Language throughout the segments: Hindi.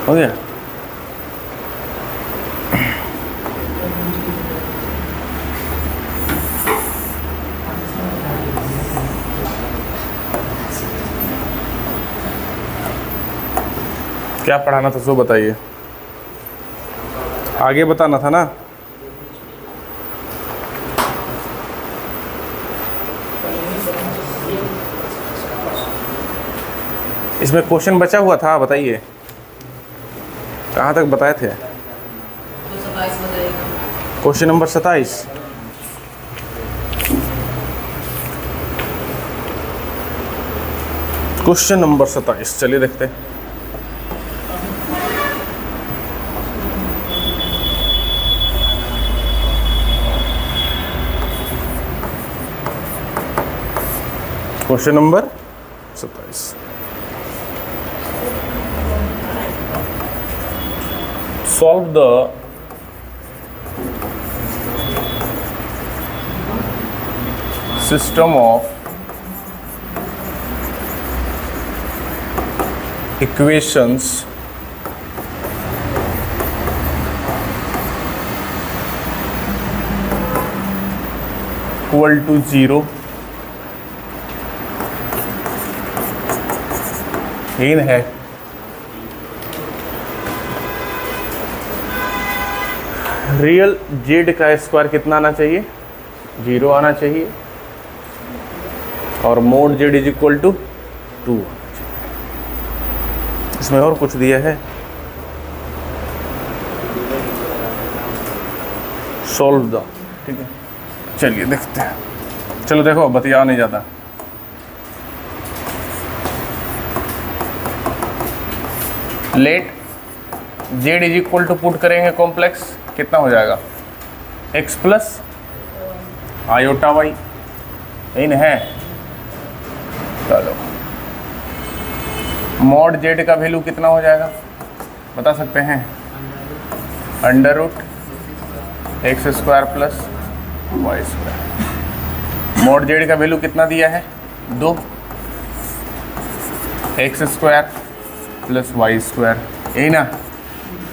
हो गया। क्या पढ़ाना था सो बताइए, आगे बताना था ना। इसमें क्वेश्चन बचा हुआ था, बताइए कहाँ तक बताए थे। Question number 27। क्वेश्चन नंबर 27 चलिए देखते हैं। Question number 27। Solve the system of equations equal to 0 हीन है। रियल जेड का स्क्वायर कितना आना चाहिए, 0 आना चाहिए, और mod z is equal to 2। इसमें और कुछ दिया है, सॉल्व द, ठीक है चलिए देखते हैं। चलो देखो बतिया नहीं जाता। Let z is equal to put करेंगे कॉम्प्लेक्स, कितना हो जाएगा, x प्लस आयोटा वाई, इन है। चलो मॉड जेड का वैल्यू कितना हो जाएगा बता सकते हैं, under root x square plus Y square. Mod z का वैल्यू कितना दिया है, 2, x square plus Y square, यही ना।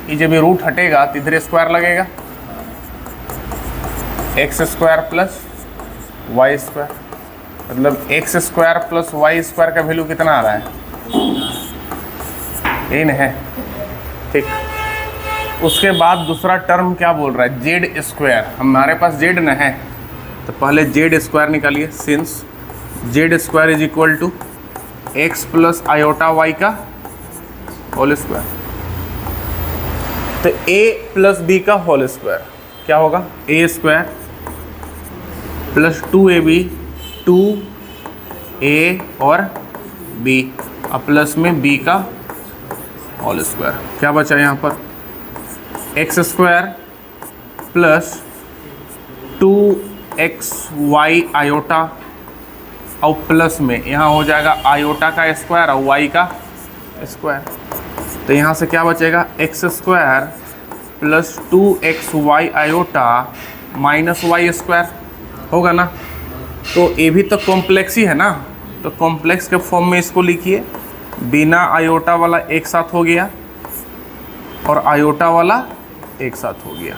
ये जब ये रूट हटेगा तो इधर स्क्वायर लगेगा, X square plus Y square, मतलब X square plus Y square का वैल्यू कितना आ रहा है, यही ना है, ठीक। उसके बाद दूसरा टर्म क्या बोल रहा है, जेड स्क्वायर। हमारे पास जेड न है तो पहले जेड स्क्वायर निकालिए, since z square is equal to x plus iota y का होल स्क्वायर। तो a प्लस बी का होल स्क्वायर क्या होगा, ए स्क्वायर प्लस 2ab, 2a और b, और प्लस में b का होल स्क्वायर। क्या बचा यहाँ पर, x square plus 2xy iota, और प्लस में यहाँ हो जाएगा आयोटा का स्क्वायर और y का स्क्वायर। तो यहाँ से क्या बचेगा, x square plus 2xy iota minus y square होगा ना। तो ये भी तो कॉम्प्लेक्स ही है ना, तो कॉम्प्लेक्स के फॉर्म में इसको लिखिए, बिना आयोटा वाला एक साथ हो गया और आयोटा वाला एक साथ हो गया,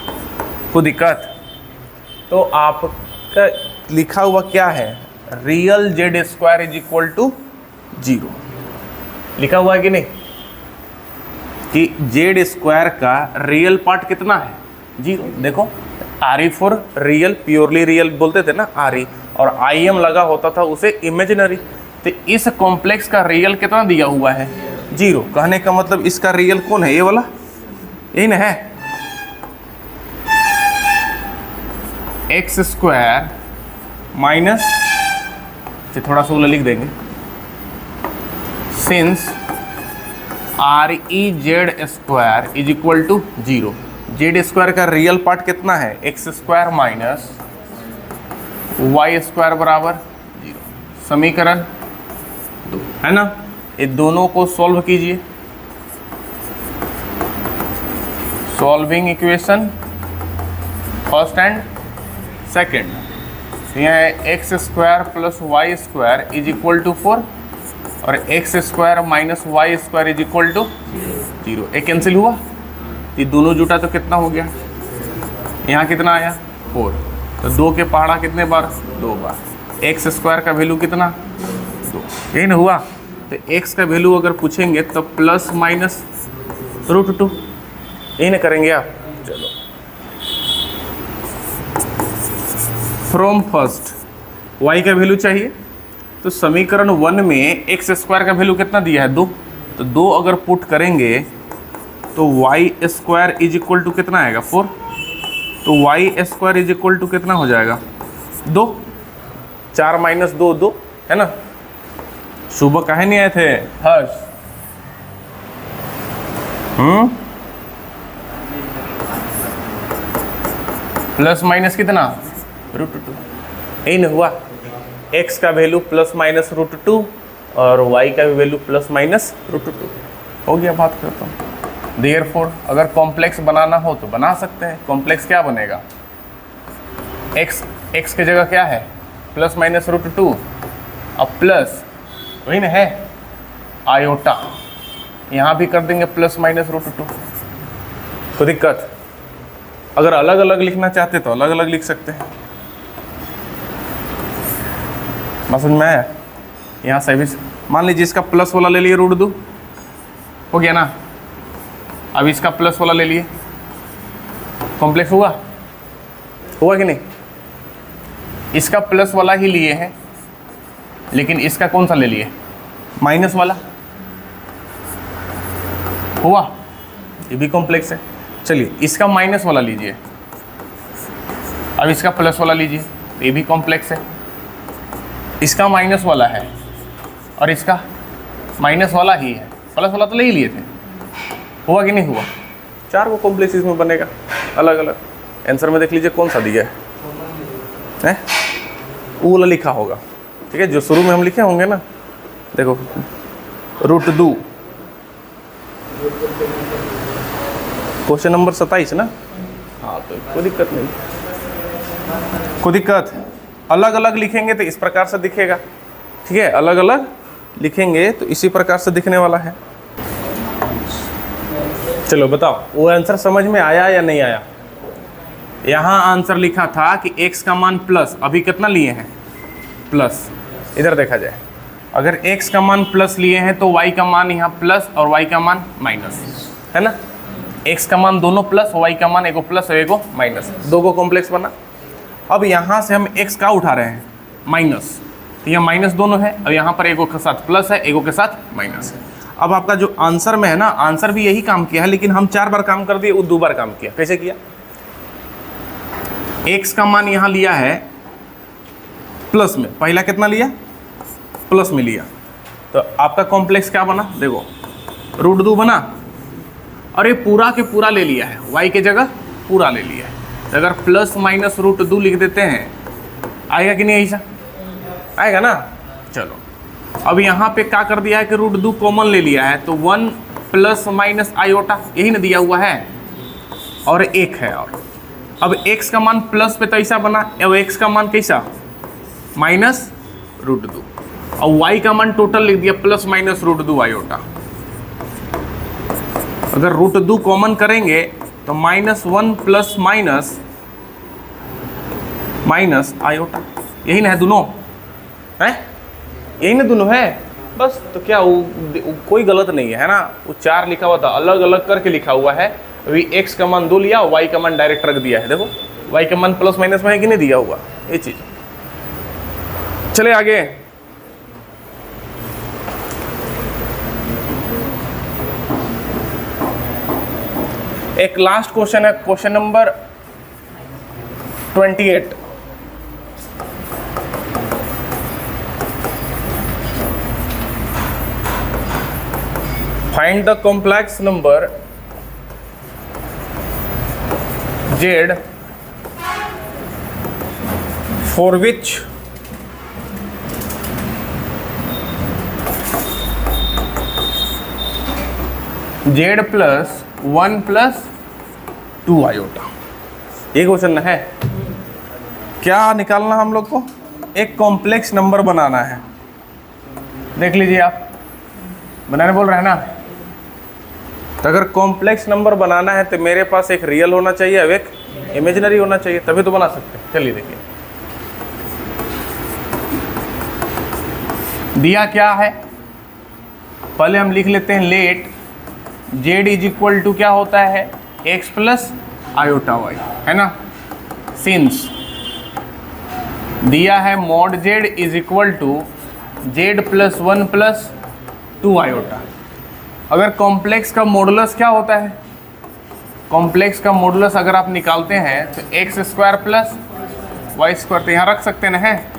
कोई दिक्कत। तो आपका लिखा हुआ क्या है, real z square is equal to 0 लिखा हुआ है कि नहीं, कि जेड स्क्वायर का रियल पार्ट कितना है, 0। देखो R for real, purely real बोलते थे ना आर, और आई एम लगा होता था उसे इमेजिनरी। तो इस कॉम्प्लेक्स का रियल कितना दिया हुआ है, 0। कहने का मतलब इसका रियल कौन है, ये वाला, यही ना है, एक्स स्क्वायर माइनस, थोड़ा सा उला लिख देंगे, since R e z square is equal to 0। Z square का रियल पार्ट कितना है, x square minus y square बराबर 0। समीकरण 2 है ना, ये दोनों को सॉल्व कीजिए। Solving equation first and second, यहाँ है x square plus Y square is equal to 4 और x square minus y square is equal to 0, एक कैंसिल हुआ, ये दोनों जुटा तो कितना हो गया, यहाँ कितना आया 4, तो 2 के पहाड़ा कितने बार, 2 बार। एक्स स्क्वायर का वैल्यू कितना 2, यही ना हुआ। तो एक्स का वैल्यू अगर पूछेंगे तो प्लस माइनस √2, यही ना करेंगे आप। चलो, फ्रॉम फर्स्ट y का वैल्यू चाहिए, तो समीकरण 1 में एक्स स्क्वायर का वैल्यू कितना दिया है 2, तो 2 अगर पुट करेंगे तो y square is equal to कितना आएगा 4, तो y square is equal to कितना हो जाएगा 2, 4 - 2 2, है ना। सुबह काहे नहीं आए थे हर्ष? प्लस माइनस कितना √2, यही ना हुआ। x का वैल्यू प्लस माइनस √2 और y का भी वैल्यू प्लस माइनस √2 हो गया। बात करता हूँ देयरफॉर अगर कॉम्प्लेक्स बनाना हो तो बना सकते हैं। कॉम्प्लेक्स क्या बनेगा, x की जगह क्या है प्लस माइनस √2, अब प्लस वही ना है आयोटा, यहाँ भी कर देंगे प्लस माइनस √2। कोई दिक्कत? अगर अलग अलग लिखना चाहते तो अलग अलग लिख सकते हैं। समझ में आया? यहाँ से भी मान लीजिए इसका प्लस वाला ले लिए √2, हो गया ना। अब इसका प्लस वाला ले लिए, कॉम्प्लेक्स हुआ कि नहीं? इसका प्लस वाला ही लिए हैं, लेकिन इसका कौन सा ले लिए माइनस वाला, हुआ, ये भी कॉम्प्लेक्स है। चलिए इसका माइनस वाला लीजिए, अब इसका प्लस वाला लीजिए, ये भी कॉम्प्लेक्स है। इसका माइनस वाला है और इसका माइनस वाला ही है, प्लस वाला तो ले ही लिए थे, हुआ कि नहीं हुआ? 4 को कॉम्प्लेक्स इसमें बनेगा अलग अलग। आंसर में देख लीजिए कौन सा दिया है, वो वाला लिखा होगा, ठीक है, जो शुरू में हम लिखे होंगे ना। देखो √2, क्वेश्चन नंबर 27 ना। हाँ, तो कोई दिक्कत नहीं, कोई दिक्कत। अलग अलग लिखेंगे तो इस प्रकार से दिखेगा, ठीक है, अलग अलग लिखेंगे तो इसी प्रकार से दिखने वाला है। चलो बताओ, वो आंसर समझ में आया या नहीं आया? यहाँ आंसर लिखा था कि x का मान प्लस, अभी कितना लिए हैं प्लस। इधर देखा जाए, अगर x का मान प्लस लिए हैं तो y का मान यहाँ प्लस और y का मान माइनस, है ना। x का मान दोनों प्लस, y का मान एगो प्लस और एगो माइनस, दो को कॉम्प्लेक्स बना। अब यहाँ से हम x का उठा रहे हैं माइनस, तो यहाँ माइनस दोनों है, और यहाँ पर एगो के साथ प्लस है, एगो के साथ माइनस है। अब आपका जो आंसर में है ना, आंसर भी यही काम किया है, लेकिन हम 4 बार काम कर दिए, वो 2 बार काम किया। कैसे किया? x का मान यहाँ लिया है प्लस में, पहला कितना लिया प्लस में लिया, तो आपका कॉम्प्लेक्स क्या बना, देखो √2 बना, और ये पूरा के पूरा ले लिया है, y के जगह पूरा ले लिया है। तो अगर प्लस माइनस √2 लिख देते हैं, आएगा कि नहीं? ऐसा आएगा ना। चलो अब यहाँ पे क्या कर दिया है कि √2 कॉमन ले लिया है, तो 1 प्लस माइनस आयोटा, यही ना दिया हुआ है, और 1 है। और अब x का मान प्लस पे तो ऐसा बना, अब x का मान कैसा माइनस √2, और y का मान टोटल लिख दिया प्लस माइनस √2 आयोटा। अगर √2 कॉमन करेंगे तो -1 प्लस माइनस माइनस आयोटा, यही ना है दोनों, है यही ना दोनों है बस। तो क्या वो कोई गलत नहीं है ना, वो 4 लिखा हुआ था, अलग अलग करके लिखा हुआ है। अभी x का मान 2 लिया, y का मान डायरेक्ट रख दिया है। देखो y का मान प्लस माइनस में है कि नहीं दिया हुआ, ये चीज। चले आगे, एक लास्ट क्वेश्चन है, question number 28। Find the complex number z for which z plus 1 plus 2 iota. ये क्वेश्चन है, क्या निकालना हम लोग को? एक कॉम्प्लेक्स नंबर बनाना है। देख लीजिए आप, बनाने बोल रहे हैं ना, तो अगर कॉम्प्लेक्स नंबर बनाना है तो मेरे पास एक रियल होना चाहिए, अब एक इमेजिनरी होना चाहिए, तभी तो बना सकते हैं। चलिए देखिए, दिया क्या है, पहले हम लिख लेते हैं let z is equal to क्या होता है, x प्लस आयोटा y, है ना। सिंस दिया है mod z is equal to z plus 1 plus 2 iota. अगर कॉम्प्लेक्स का मॉडुलस क्या होता है, कॉम्प्लेक्स का मॉडुलस अगर आप निकालते हैं तो X square plus Y square, तो यहाँ रख सकते हैं, है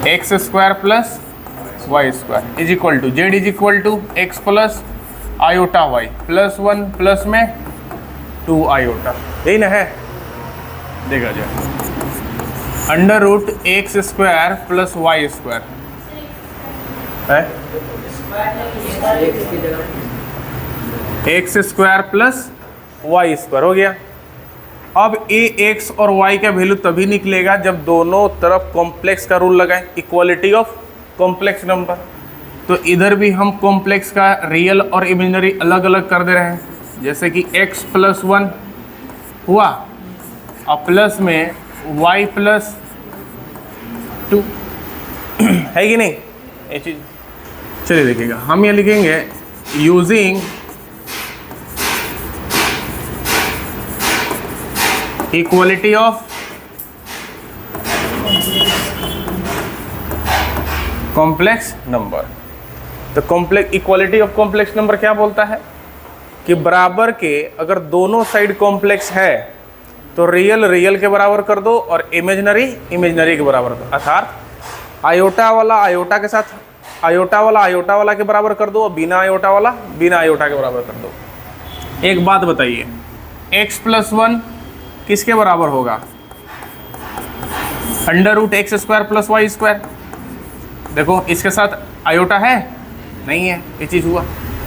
x square plus Y square is equal to Z is equal to x plus iota Y plus 1 plus में 2 आयोटा, यही ना है। देखा जाए under root x square plus Y square है x square plus Y square हो गया। अब ए एक्स और वाई का वैल्यू तभी निकलेगा जब दोनों तरफ कॉम्प्लेक्स का रूल लगाएं, इक्वालिटी ऑफ कॉम्प्लेक्स नंबर। तो इधर भी हम कॉम्प्लेक्स का रियल और इमेजिनरी अलग अलग कर दे रहे हैं, जैसे कि x प्लस 1 हुआ और प्लस में y प्लस 2 है कि नहीं, ये चीज़। चलिए देखिएगा, हम ये लिखेंगे using equality of complex number. तो complex equality of complex number क्या बोलता है कि बराबर के अगर दोनों साइड कॉम्प्लेक्स है तो रियल रियल के बराबर कर दो और इमेजिनरी इमेजिनरी के बराबर कर दो। अर्थात आयोटा वाला आयोटा के साथ आयोटा वाला के बराबर कर दो और बिना आयोटा वाला बिना आयोटा के बराबर कर दो। एक बात बताइए, x प्लस 1 किसके बराबर होगा, under root x square plus Y square. देखो इसके साथ आयोटा है नहीं है, ये चीज़ हुआ।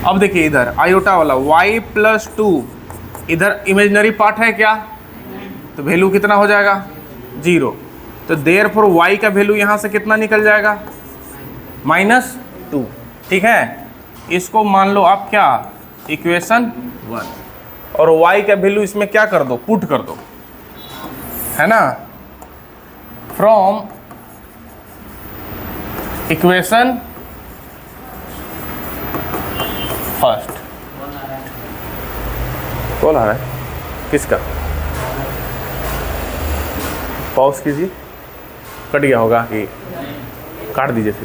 अब देखिए इधर आयोटा वाला y प्लस 2, इधर इमेजिनरी पार्ट है क्या, तो वैल्यू कितना हो जाएगा 0। तो देयरफॉर y का वैल्यू यहाँ से कितना निकल जाएगा -2, ठीक है। इसको मान लो आप क्या इक्वेशन 1 और y का वैल्यू इसमें क्या कर दो, पुट कर दो, है ना, फ्रॉम इक्वेशन फर्स्ट। कौन आ रहा है, किसका, पॉज कीजिए, कट गया होगा कि काट दीजिए।